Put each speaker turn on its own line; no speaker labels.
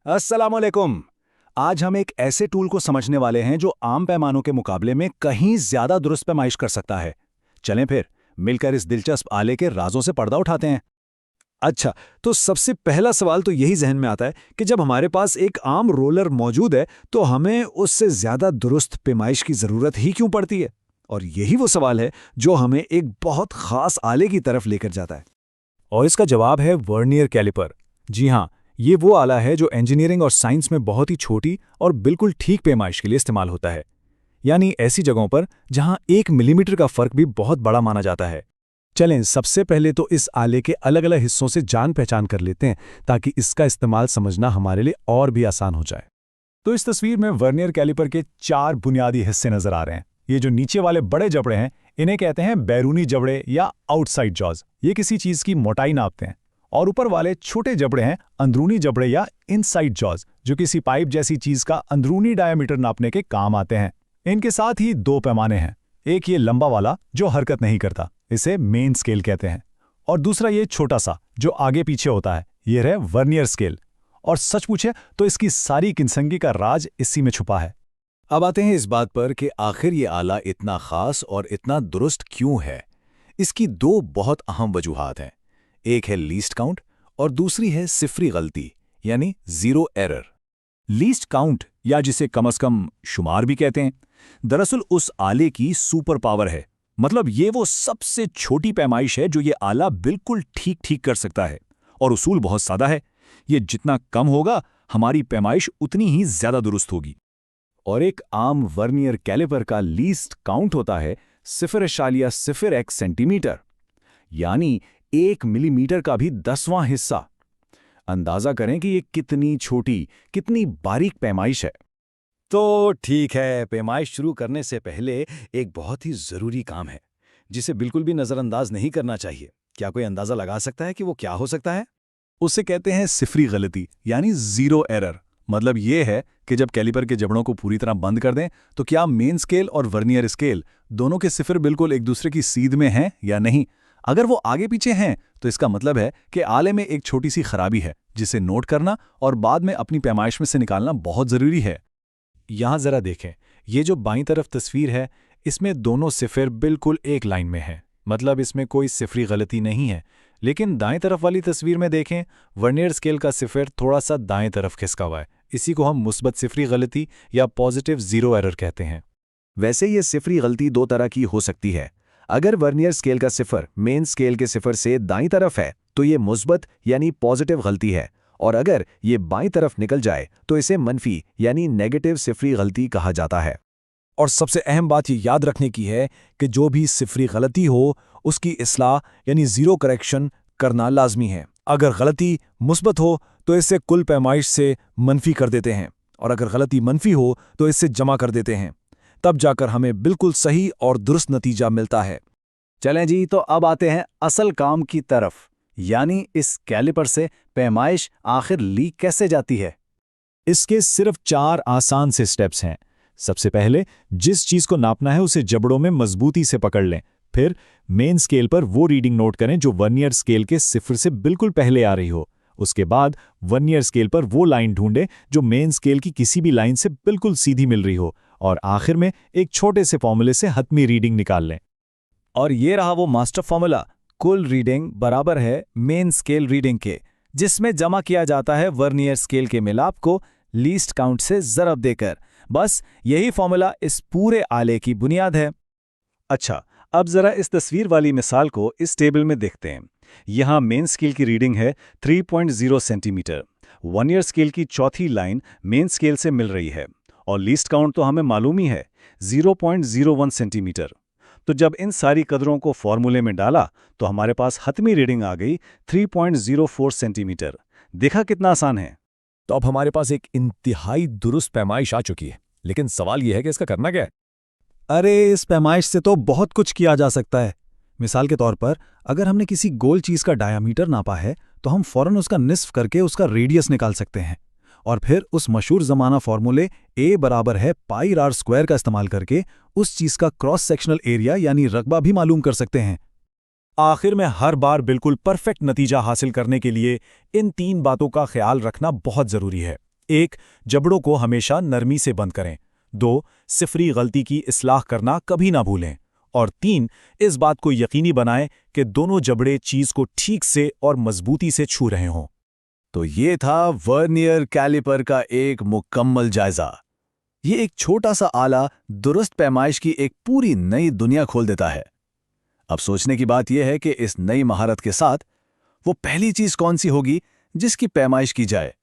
अस्सलामुअलैकुम। आज हम एक ऐसे टूल को समझने वाले हैं जो आम पैमानों के मुकाबले में कहीं ज्यादा दुरुस्त पैमाइश कर सकता है। चलें फिर मिलकर इस दिलचस्प आले के राजों से पर्दा उठाते हैं।
अच्छा, तो सबसे पहला सवाल तो यही जहन में आता है कि जब हमारे पास एक आम रोलर मौजूद है तो हमें उससे ज्यादा दुरुस्त पैमाइश की जरूरत ही क्यों पड़ती है। और यही वो सवाल है जो हमें एक बहुत खास आले की तरफ लेकर जाता है।
और इसका जवाब है वर्नियर कैलिपर। जी हाँ, ये वो आला है जो इंजीनियरिंग और साइंस में बहुत ही छोटी और बिल्कुल ठीक पैमाइश के लिए इस्तेमाल होता है, यानी ऐसी जगहों पर जहां 1 मिलीमीटर का फर्क भी बहुत बड़ा माना जाता है।
चलें, सबसे पहले तो इस आले के अलग अलग हिस्सों से जान पहचान कर लेते हैं ताकि इसका इस्तेमाल समझना हमारे लिए और भी आसान हो जाए।
तो इस तस्वीर में वर्नियर कैलिपर के 4 बुनियादी हिस्से नजर आ रहे हैं। ये जो नीचे वाले बड़े जबड़े हैं, इन्हें कहते हैं बैरूनी जबड़े या आउटसाइड जॉज। ये किसी चीज की मोटाई नापते हैं। और ऊपर वाले छोटे जबड़े हैं अंदरूनी जबड़े या इनसाइड जॉज, जो किसी पाइप जैसी चीज का अंदरूनी डायमीटर नापने के काम आते हैं। इनके साथ ही 2 पैमाने हैं। एक ये लंबा वाला जो हरकत नहीं करता, इसे मेन स्केल कहते हैं, और दूसरा ये छोटा सा जो आगे पीछे होता है, ये रहे वर्नियर स्केल। और सच पूछे तो इसकी सारी किनसंगी का राज इसी में छुपा है।
अब आते हैं इस बात पर कि आखिर ये आला इतना खास और इतना दुरुस्त क्यों है। इसकी 2 बहुत अहम वजूहात हैं। एक है लीस्ट काउंट और दूसरी है सिफरी गलती यानी जीरो एरर। लीस्ट काउंट या जिसे कम से कम शुमार भी कहते हैं, दरअसल उस आले की सुपर पावर है। मतलब ये वो सबसे छोटी पैमाइश है जो ये आला बिल्कुल ठीक ठीक कर सकता है। और उसूल बहुत सादा है, ये जितना कम होगा हमारी पैमाइश उतनी ही ज्यादा दुरुस्त होगी। और एक आम वर्नियर कैलिपर का लीस्ट काउंट होता है 0.01 सेंटीमीटर, यानी 1 मिलीमीटर का भी 10वां हिस्सा। अंदाजा करें कि ये कितनी छोटी, कितनी बारीक पैमाइश है।
तो ठीक है, पैमाइश शुरू करने से पहले एक बहुत ही जरूरी काम है जिसे बिल्कुल भी नजरअंदाज नहीं करना चाहिए। क्या कोई अंदाजा लगा सकता है कि वो क्या हो सकता है?
उसे कहते हैं सिफरी गलती यानी जीरो एरर। मतलब ये है कि जब कैलिपर के जबड़ों को पूरी तरह बंद कर दें तो क्या मेन स्केल और वर्नियर स्केल दोनों के सिफर बिल्कुल एक दूसरे की सीध में हैं या नहीं। अगर वो आगे पीछे हैं तो इसका मतलब है कि आले में एक छोटी सी खराबी है जिसे नोट करना और बाद में अपनी पैमाइश में से निकालना बहुत जरूरी है।
यहां जरा देखें, ये जो बाईं तरफ तस्वीर है, इसमें दोनों सिफर बिल्कुल एक लाइन में हैं। मतलब इसमें कोई सिफरी गलती नहीं है। लेकिन दाएं तरफ वाली तस्वीर में देखें, वर्नियर स्केल का सिफर थोड़ा सा दाएं तरफ खिसका हुआ है। इसी को हम मुस्बत सिफरी गलती या पॉजिटिव जीरो एरर कहते हैं।
वैसे ये सिफरी गलती 2 तरह की हो सकती है। अगर वर्नियर स्केल का सिफर मेन स्केल के सिफर से दाईं तरफ है तो ये मुस्बत यानी पॉजिटिव गलती है, और अगर ये बाईं तरफ निकल जाए तो इसे मनफी यानी नेगेटिव सिफरी गलती कहा जाता है।
और सबसे अहम बात ये याद रखने की है कि जो भी सिफरी गलती हो उसकी इस्लाह यानी जीरो करेक्शन करना लाजमी है। अगर गलती मुस्बत हो तो इसे कुल पैमाइश से मनफी कर देते हैं, और अगर गलती मनफी हो तो इससे जमा कर देते हैं। तब जाकर हमें बिल्कुल सही और दुरुस्त नतीजा मिलता है।
चलें जी, तो अब आते हैं असल काम की तरफ, यानी इस कैलिपर से पैमाइश आखिर ली कैसे जाती है।
इसके सिर्फ 4 आसान से स्टेप्स हैं। सबसे पहले जिस चीज को नापना है उसे जबड़ों में मजबूती से पकड़ लें। फिर मेन स्केल पर वो रीडिंग नोट करें जो वर्नियर स्केल के सिफर से बिल्कुल पहले आ रही हो। उसके बाद वर्नियर स्केल पर वो लाइन ढूंढें जो मेन स्केल की किसी भी लाइन से बिल्कुल सीधी मिल रही हो, और आखिर में एक छोटे से फॉर्मूले से हतमी रीडिंग निकाल लें।
और ये रहा वो मास्टर फॉर्मूला, कुल रीडिंग बराबर है मेन स्केल रीडिंग के, जिसमें जमा किया जाता है वर्नियर स्केल के मिलाप को लीस्ट काउंट से ज़रब देकर। बस यही फॉर्मूला इस पूरे आले की बुनियाद है।
अच्छा, अब जरा इस तस्वीर वाली मिसाल को इस टेबल में देखते हैं। यहाँ मेन स्केल की रीडिंग है 3.0 सेंटीमीटर। वर्नियर स्केल की चौथी लाइन मेन स्केल से मिल रही है, और लीस्ट काउंट तो हमें मालूम ही है 0.01 सेंटीमीटर। तो जब इन सारी कदरों को फॉर्मूले में डाला तो हमारे पास हतमी रीडिंग आ गई 3.04 सेंटीमीटर। देखा कितना आसान है।
तो अब हमारे पास एक इंतहाई दुरुस्त पैमाइश आ चुकी है, लेकिन सवाल यह है कि इसका करना क्या है।
अरे, इस पैमाइश से तो बहुत कुछ किया जा सकता है। मिसाल के तौर पर अगर हमने किसी गोल चीज का डायामीटर नापा है तो हम फौरन उसका निस्फ करके उसका रेडियस निकाल सकते हैं, और फिर उस मशहूर जमाना फॉर्मूले A बराबर है पाई r स्क्वायर का इस्तेमाल करके उस चीज का क्रॉस सेक्शनल एरिया यानी रकबा भी मालूम कर सकते हैं।
आखिर में हर बार बिल्कुल परफेक्ट नतीजा हासिल करने के लिए इन 3 बातों का ख्याल रखना बहुत जरूरी है।
1. जबड़ों को हमेशा नरमी से बंद करें। 2. सिफरी गलती की इस्लाह करना कभी ना भूलें। और 3. इस बात को यकीनी बनाएं कि दोनों जबड़े चीज को ठीक से और मजबूती से छू रहे हों।
तो ये था वर्नियर कैलिपर का एक मुकम्मल जायजा। ये एक छोटा सा आला दुरुस्त पैमाइश की एक पूरी नई दुनिया खोल देता है। अब सोचने की बात यह है कि इस नई महारत के साथ वो पहली चीज कौन सी होगी जिसकी पैमाइश की जाए।